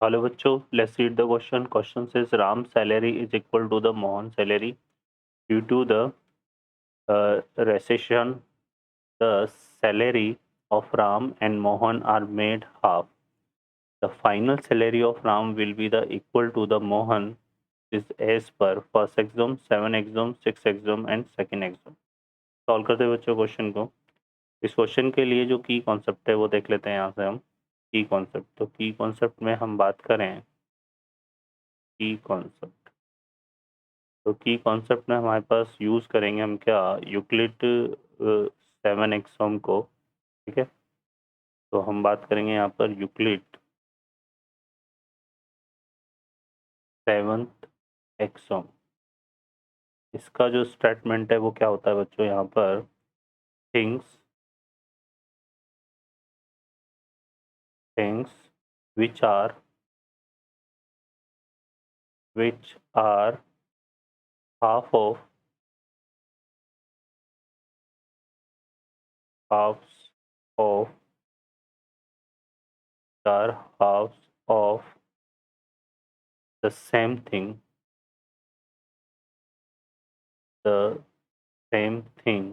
Hello bachcho, let's read the question. Question says Ram's salary is equal to the Mohan salary. Due to the recession, the salary of Ram and Mohan are made half. The final salary of Ram will be the equal to the Mohan is as per first exam, 7 exam, 6 exam and second exam. Solve करते हैं बच्चों question को। इस question के लिए जो की concept है वो देख लेते हैं यहाँ से हम। की कॉन्सेप्ट, तो की कॉन्सेप्ट में हम बात करें की कॉन्सेप्ट, तो की कॉन्सेप्ट में हमारे पास यूज़ करेंगे हम क्या, यूक्लिड 7 एक्सॉम को। ठीक है, तो हम बात करेंगे यहाँ पर यूक्लिड 7th एक्सॉम। इसका जो स्टेटमेंट है वो क्या होता है बच्चों, यहाँ पर things things which are half of halves of are halves of the same thing, the same thing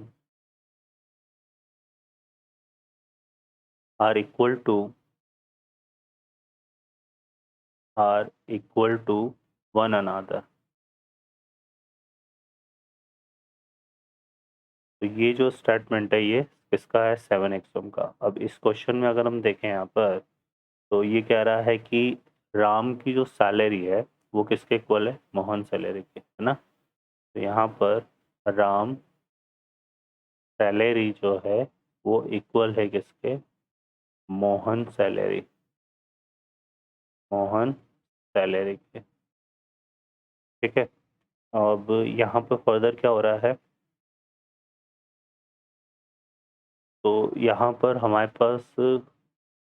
are equal to one another। तो ये जो स्टेटमेंट है ये किसका है, 7 एक्सोम का। अब इस क्वेश्चन में अगर हम देखें यहाँ पर, तो ये कह रहा है कि राम की जो सैलरी है वो किसके इक्वल है, मोहन सैलरी के, है ना। तो यहाँ पर राम सैलरी जो है वो इक्वल है किसके, मोहन सैलरी, मोहन सैलरी के। ठीक है, अब यहाँ पर फर्दर क्या हो रहा है, तो यहाँ पर हमारे पास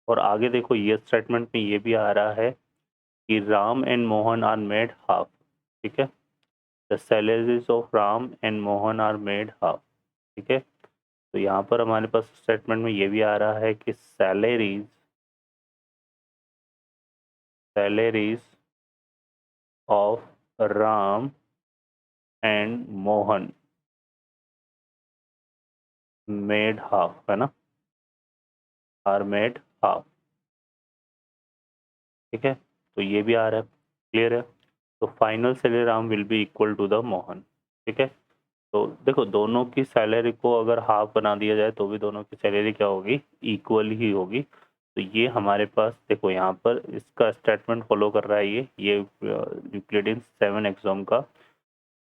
और आगे देखो ये स्टेटमेंट में ये भी आ रहा है कि Ram and Mohan are made half. ठीक है, the salaries of Ram and Mohan are made half. ठीक है, तो यहाँ पर हमारे पास स्टेटमेंट में ये भी आ रहा है कि salaries of Ram and Mohan made half, है ना, आर मेड हाफ। ठीक है, तो ये भी आ रहा है, क्लियर है। तो final salary Ram will be equal to the Mohan. ठीक है, तो देखो दोनों की सैलरी को अगर हाफ बना दिया जाए तो भी दोनों की सैलरी क्या होगी, इक्वल ही होगी। तो ये हमारे पास देखो यहाँ पर इसका स्टेटमेंट फॉलो कर रहा है, ये यूक्लिडियन 7 एक्सॉम का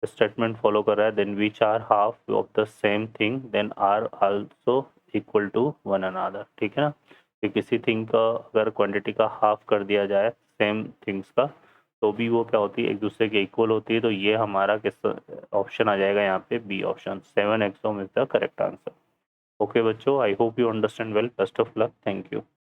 स्टेटमेंट फॉलो कर रहा है। Then which are half of the same thing then are also equal to one another. ठीक है ना, कि किसी थिंग का अगर क्वांटिटी का हाफ कर दिया जाए सेम थिंग्स का, तो भी वो क्या होती है, एक दूसरे के इक्वल होती है। तो ये हमारा किस ऑप्शन आ जाएगा यहाँ पे, बी ऑप्शन, 7 एक्सोम is the correct answer. Okay बच्चों, I hope you understand well, best of luck, thank you.